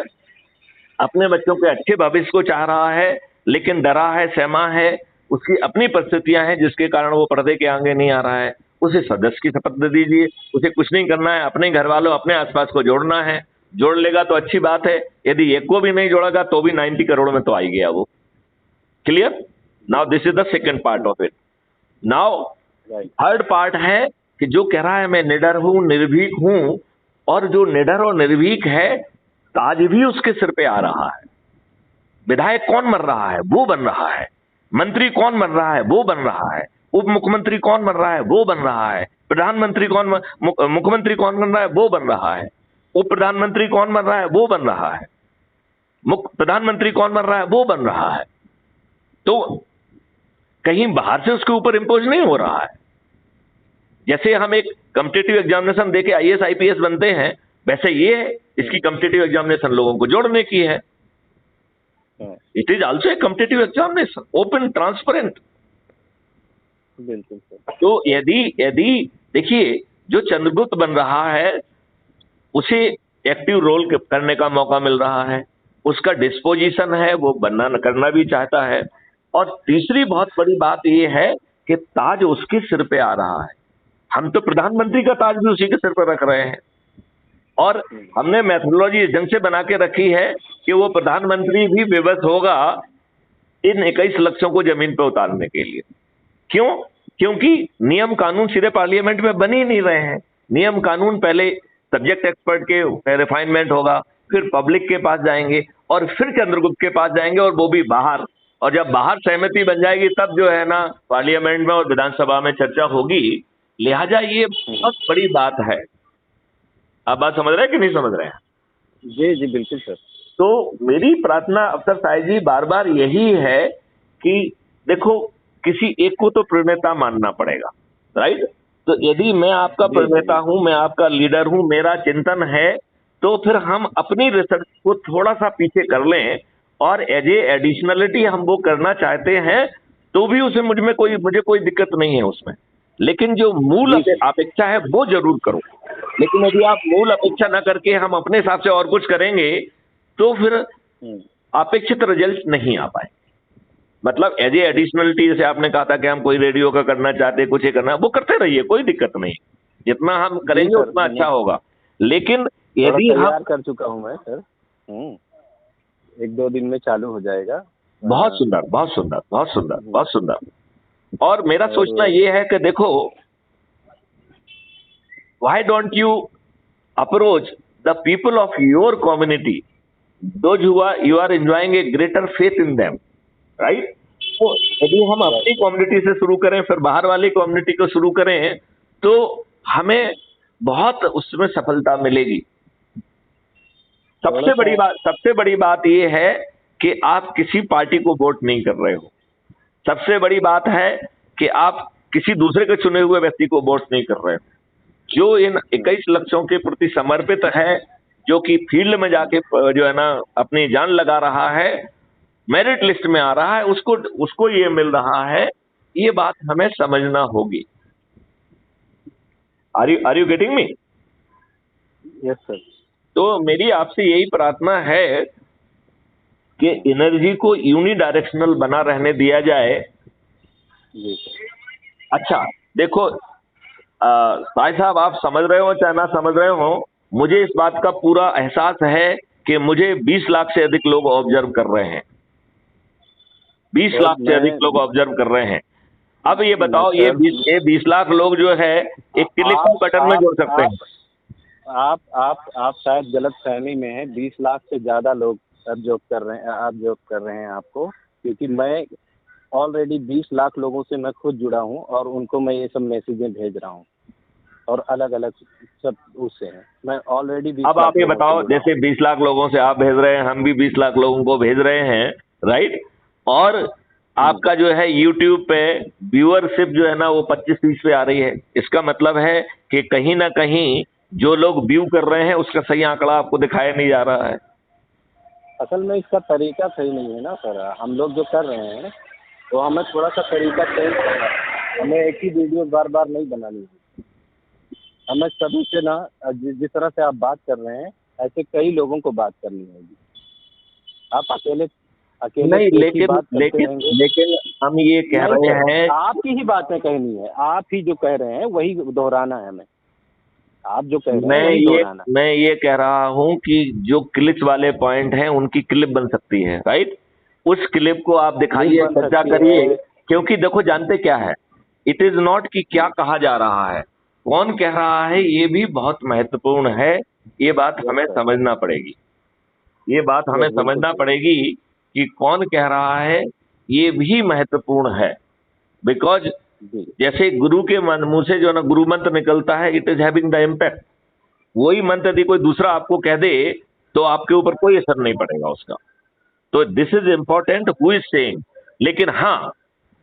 अपने बच्चों के अच्छे भविष्य को चाह रहा है लेकिन डरा है, सहमा है, उसकी अपनी परिस्थितियां हैं जिसके कारण वो पर्दे के आगे नहीं आ रहा है, उसे सदस्य की शपथ दे दीजिए। उसे कुछ नहीं करना है, अपने घर वालों अपने आसपास को जोड़ना है। जोड़ लेगा तो अच्छी बात है, यदि एक को भी नहीं जोड़ेगा तो भी 90 करोड़ में तो आ ही गया वो। Clear? Now this is the second part of it. Now right. Third part है कि जो कह रहा है मैं निडर हूं, निर्भीक हूं, और जो निडर और निर्भीक है ताज भी उसके सिर पे आ रहा है। विधायक कौन बन रहा है? वो बन रहा है। मंत्री कौन बन रहा है? वो बन रहा है। उप मुख्यमंत्री कौन बन रहा है? वो बन रहा है। प्रधानमंत्री कौन मुख्यमंत्री कौन बन रहा है? वो बन रहा है। उप प्रधानमंत्री कौन बन रहा है? वो बन रहा है। प्रधानमंत्री कौन बन रहा है? वो बन रहा है। तो कहीं बाहर से उसके ऊपर इंपोज नहीं हो रहा है। जैसे हम एक कॉम्पिटिटिव एग्जामिनेशन देके आईएएस आईपीएस बनते हैं, वैसे ये इसकी कॉम्पिटिटिव एग्जामिनेशन लोगों को जोड़ने की है। It is also a competitive examination, open, transparent. बिल्कुल सर। तो यदि देखिए, जो चंद्रगुप्त बन रहा है उसे एक्टिव रोल करने का मौका मिल रहा है, उसका डिस्पोजिशन है, वो करना भी चाहता है। और तीसरी बहुत बड़ी बात ये है कि ताज उसके सिर पे आ रहा है। हम तो प्रधानमंत्री का ताज भी उसी के सिर पर रख रहे हैं, और हमने मैथोडोलॉजी इस ढंग से बना के रखी है कि वो प्रधानमंत्री भी विवश होगा इन 21 लक्ष्यों को जमीन पर उतारने के लिए। क्यों? क्योंकि नियम कानून सीधे पार्लियामेंट में बन ही नहीं रहे हैं। नियम कानून पहले सब्जेक्ट एक्सपर्ट के रिफाइनमेंट होगा, फिर पब्लिक के पास जाएंगे, और फिर चंद्रगुप्त के पास जाएंगे, और वो भी बाहर। और जब बाहर सहमति बन जाएगी तब जो है ना पार्लियामेंट में और विधानसभा में चर्चा होगी। लिहाजा ये बहुत बड़ी बात है। आप बात समझ रहे हैं कि नहीं समझ रहे हैं? जी जी बिल्कुल सर। तो मेरी प्रार्थना अफसर साहिब जी बार बार यही है कि देखो, किसी एक को तो प्रणेता मानना पड़ेगा, राइट? तो यदि मैं आपका प्रणेता हूं, मैं आपका लीडर हूं, मेरा चिंतन है, तो फिर हम अपनी रिसर्च को थोड़ा सा पीछे कर लें, और एज ए एडिशनलिटी हम वो करना चाहते हैं तो भी उसे मुझे कोई दिक्कत नहीं है उसमें। लेकिन जो मूल अपेक्षा है वो जरूर करो। लेकिन यदि आप मूल अपेक्षा न करके हम अपने हिसाब से और कुछ करेंगे तो फिर अपेक्षित रिजल्ट नहीं आ पाए। मतलब एज ए एडिशनलिटी, जैसे आपने कहा था कि हम कोई रेडियो का करना चाहते हैं, कुछ ये करना, वो करते रहिए, कोई दिक्कत नहीं। जितना हम करेंगे उतना अच्छा होगा। लेकिन यदि हम कर चुका हूं मैं सर, 1-2 दिन में चालू हो जाएगा। बहुत सुंदर, बहुत सुंदर, बहुत सुंदर, बहुत सुंदर। और मेरा सोचना ये है कि देखो, why don't you approach the people of your community, those you are enjoying a greater faith in them, right? तो यदि हम अपनी कम्युनिटी से शुरू करें, फिर बाहर वाली कम्युनिटी को शुरू करें, तो हमें बहुत उसमें सफलता मिलेगी। सबसे बड़ी बात ये है कि आप किसी पार्टी को वोट नहीं कर रहे हो। सबसे बड़ी बात है कि आप किसी दूसरे के चुने हुए व्यक्ति को वोट नहीं कर रहे हो। जो इन 21 लक्ष्यों के प्रति समर्पित है, जो कि फील्ड में जाके जो है ना अपनी जान लगा रहा है, मेरिट लिस्ट में आ रहा है, उसको ये मिल रहा है। ये बात हमें समझना होगी। Are you getting me? Yes sir. तो मेरी आपसे यही प्रार्थना है कि एनर्जी को यूनिडायरेक्शनल बना रहने दिया जाए। जी सर। अच्छा देखो भाई साहब, आप समझ रहे हो चाहे ना समझ रहे हो, मुझे इस बात का पूरा एहसास है कि मुझे 20 लाख से अधिक लोग ऑब्जर्व कर रहे हैं। 20 लाख से अधिक लोग ऑब्जर्व कर रहे हैं। अब ये बताओ, ये 20 लाख लोग जो है एक क्लिक बटन में जोड़ सकते हैं। आप शायद गलत फहमी में हैं। 20 लाख से ज्यादा लोग ऑब्जर्व कर रहे हैं आपको, क्योंकि मैं ऑलरेडी 20 लाख लोगों से मैं खुद जुड़ा हूं, और उनको मैं ये सब मैसेजें भेज रहा हूं, और अलग अलग सब उससे हैं। मैं ऑलरेडी 20 अब आप ये बताओ, जैसे 20 लाख लोगों से आप भेज रहे हैं, हम भी 20 लाख लोगों को भेज रहे हैं, राइट? और आपका जो है YouTube पे व्यूअरशिप जो है ना वो 25-30 पे आ रही है। इसका मतलब है कि कहीं ना कहीं जो लोग व्यू कर रहे हैं उसका सही आंकड़ा आपको दिखाया नहीं जा रहा है। असल में इसका तरीका सही नहीं है ना सर। हम लोग जो कर रहे हैं तो हमें थोड़ा सा तरीका चेंज करना है। हमें एक ही वीडियो बार बार नहीं बनानी है। हमें सभी से ना, जिस तरह से आप बात कर रहे हैं ऐसे कई लोगों को बात करनी होगी। आप अकेले नहीं, लेकिन हम ये कह रहे हैं, आपकी ही बातें कहनी है। आप ही जो कह रहे हैं वही दोहराना है हमें। आप जो कह रहे हैं वही दोहराना। मैं ये कह रहा हूं कि जो क्लिच वाले पॉइंट हैं उनकी क्लिप बन सकती है, राइट? उस क्लिप को आप दिखाइए, बन चर्चा सकती करिए, है। क्योंकि देखो जानते क्या है, इट इज नॉट कि क्या कहा जा रहा है, कौन कह रहा है, ये भी बहुत महत्वपूर्ण है। ये बात यस हमें सर, समझना पड़ेगी, ये बात हमें यस बिल्कुल समझना सर। पड़ेगी कि कौन कह रहा है, ये भी महत्वपूर्ण है। बिकॉज जी जैसे गुरु के मुंह से जो ना गुरु मंत्र निकलता है, it is having the impact. वही मंत्र यदि कोई दूसरा आपको कह दे तो आपके ऊपर कोई असर नहीं पड़ेगा उसका। तो this is important who is saying. लेकिन हाँ,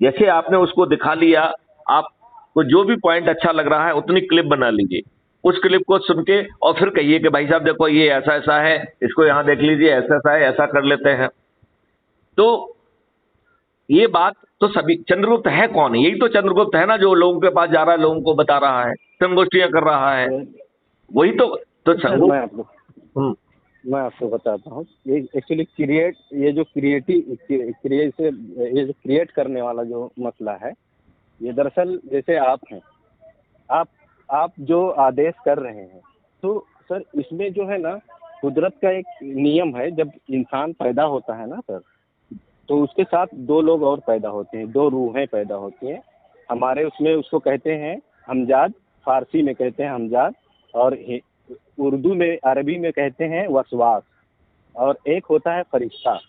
जैसे आपने उसको दिखा लिया, आपको जो भी पॉइंट अच्छा लग रहा है उतनी क्लिप बना लीजिए, उस क्लिप को सुन के और फिर कहिए कि भाई साहब देखो ये ऐसा ऐसा है, इसको यहां देख लीजिए, ऐसा ऐसा है, ऐसा कर लेते हैं। तो ये बात तो सभी, चंद्रगुप्त है कौन? यही तो चंद्रगुप्त है ना, जो लोगों के पास जा रहा है, लोगों को बता रहा है, संगोष्ठियां कर रहा है, सर। वही तो सर संगो। हम्म, मैं आपको बताता हूँ, ये एक्चुअली ये जो ये जो क्रिएट करने वाला जो मसला है, ये दरअसल जैसे आप हैं, आप आप जो आदेश कर रहे हैं, तो सर इसमें जो है ना, कुदरत का एक नियम है, जब इंसान पैदा होता है ना सर, तो उसके साथ दो लोग और पैदा होते हैं, दो रूहें पैदा होती हैं हमारे उसमें, उसको कहते हैं हमजाद, फारसी में कहते हैं हमजाद, और उर्दू में, अरबी में कहते हैं वसवास, और एक होता है फरिश्ता।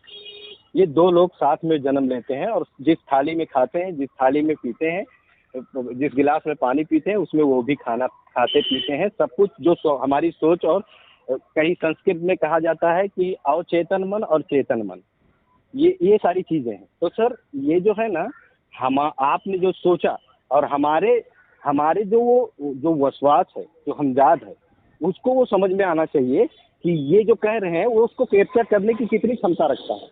ये दो लोग साथ में जन्म लेते हैं, और जिस थाली में खाते हैं, जिस थाली में पीते हैं, जिस गिलास में पानी पीते हैं, उसमें वो भी खाना खाते पीते हैं, सब कुछ जो हमारी सोच, और कहीं संस्कृत में कहा जाता है कि अवचेतन मन और चेतन मन, ये सारी चीज़ें हैं। तो सर ये जो है ना, हम आपने जो सोचा, और हमारे हमारे जो वसवास है, जो हमजाद है, उसको वो समझ में आना चाहिए कि ये जो कह रहे हैं वो उसको कैप्चर करने की कितनी क्षमता रखता है।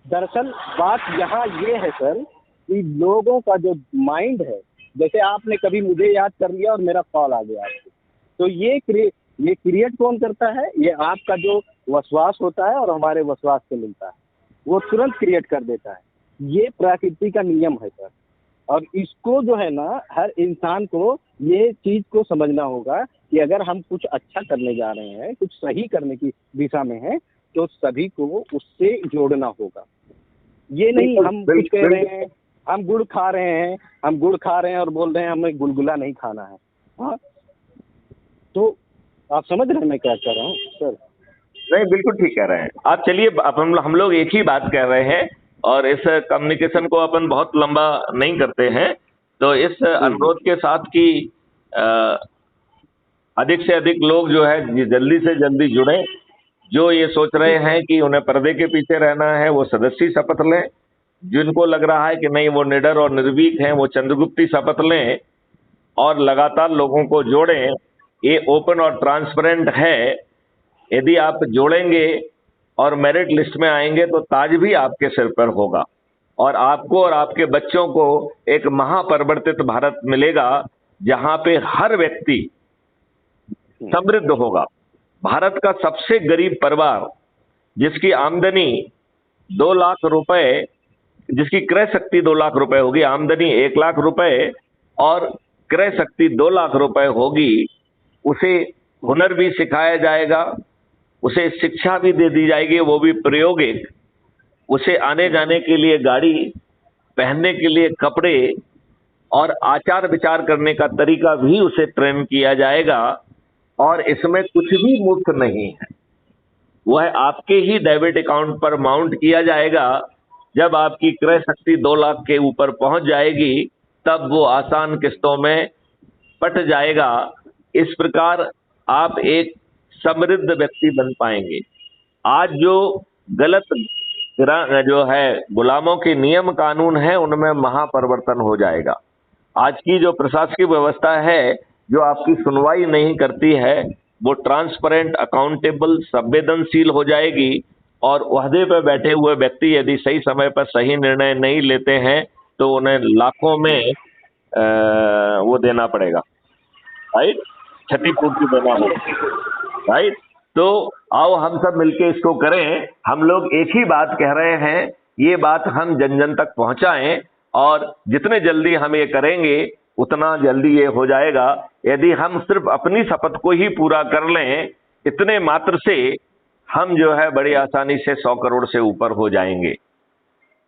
दरअसल बात यहाँ ये है सर, कि लोगों का जो माइंड है, जैसे आपने कभी मुझे याद कर लिया और मेरा कॉल आ गया आपको, तो ये क्रिएट कौन करता है? ये आपका जो वसवास होता है और हमारे वसवास से मिलता है, वो तुरंत क्रिएट कर देता है। ये प्रकृति का नियम है सर, और इसको जो है ना, हर इंसान को ये चीज़ को समझना होगा कि अगर हम कुछ अच्छा करने जा रहे हैं, कुछ सही करने की दिशा में है, तो सभी को उससे जोड़ना होगा। ये नहीं हम कुछ कह रहे हैं, हम गुड़ खा रहे हैं और बोल रहे हैं हमें गुलगुला नहीं खाना है। हाँ, तो आप समझ रहे हैं मैं क्या कह रहा हूँ सर? नहीं, बिल्कुल ठीक कह रहे हैं आप। चलिए, अब हम लोग एक ही बात कह रहे हैं, और इस कम्युनिकेशन को अपन बहुत लंबा नहीं करते हैं। तो इस अनुरोध के साथ कि अधिक से अधिक लोग जो है जल्दी से जल्दी जुड़ें। जो ये सोच रहे हैं कि उन्हें पर्दे के पीछे रहना है, वो सदस्यी शपथ लें। जिनको लग रहा है कि नहीं, वो निडर और निर्भीक हैं, वो चंद्रगुप्ती शपथ लें, और लगातार लोगों को जोड़ें। ये ओपन और ट्रांसपेरेंट है। यदि आप जोड़ेंगे और मेरिट लिस्ट में आएंगे तो ताज भी आपके सिर पर होगा, और आपको और आपके बच्चों को एक महापरिवर्तित भारत मिलेगा, जहां पे हर व्यक्ति समृद्ध होगा। भारत का सबसे गरीब परिवार, जिसकी आमदनी 2 लाख रुपए, जिसकी क्रय शक्ति 2 लाख रुपए होगी, आमदनी 1 लाख रुपए और क्रय शक्ति 2 लाख रुपए होगी, उसे हुनर भी सिखाया जाएगा, उसे शिक्षा भी दे दी जाएगी, वो भी प्रायोगिक। उसे आने जाने के लिए गाड़ी, पहनने के लिए कपड़े, और आचार विचार करने का तरीका भी उसे ट्रेन किया जाएगा। और इसमें कुछ भी मुफ्त नहीं है, वह आपके ही डेबिट अकाउंट पर माउंट किया जाएगा। जब आपकी क्रय शक्ति 2 लाख के ऊपर पहुंच जाएगी, तब वो आसान किस्तों में पट जाएगा। इस प्रकार आप एक समृद्ध व्यक्ति बन पाएंगे। आज जो गलत जो है गुलामों के नियम कानून है, उनमें महापरिवर्तन हो जाएगा। आज की जो प्रशासकीय व्यवस्था है, जो आपकी सुनवाई नहीं करती है, वो ट्रांसपेरेंट, अकाउंटेबल, संवेदनशील हो जाएगी। और ओहदे पर बैठे हुए व्यक्ति यदि सही समय पर सही निर्णय नहीं लेते हैं, तो उन्हें लाखों में वो देना पड़ेगा, राइट, क्षतिपूर्ति देना होगा, राइट। तो आओ हम सब मिलके इसको करें। हम लोग एक ही बात कह रहे हैं, ये बात हम जन जन तक पहुंचाएं, और जितने जल्दी हम ये करेंगे उतना जल्दी ये हो जाएगा। यदि हम सिर्फ अपनी शपथ को ही पूरा कर लें, इतने मात्र से हम जो है बड़ी आसानी से 100 करोड़ से ऊपर हो जाएंगे।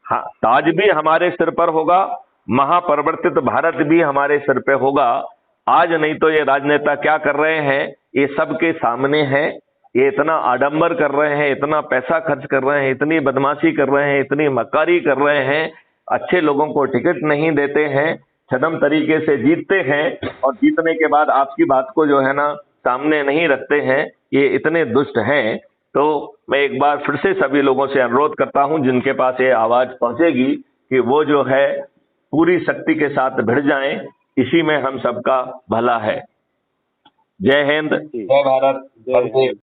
हाँ, ताज भी हमारे सिर पर होगा, महापरिवर्तित भारत भी हमारे सिर पे होगा। आज नहीं तो ये राजनेता क्या कर रहे हैं ये सबके सामने है। ये इतना आडंबर कर रहे हैं, इतना पैसा खर्च कर रहे हैं, इतनी बदमाशी कर रहे हैं, इतनी मक्कारी कर रहे हैं, अच्छे लोगों को टिकट नहीं देते हैं, छदम तरीके से जीतते हैं और जीतने के बाद आपकी बात को जो है ना सामने नहीं रखते हैं। ये इतने दुष्ट हैं। तो मैं एक बार फिर से सभी लोगों से अनुरोध करता हूं जिनके पास ये आवाज पहुंचेगी कि वो जो है पूरी शक्ति के साथ भिड़ जाएं। इसी में हम सबका भला है। जय हिंद, जी। जय भारत, जय वंदे हिंद।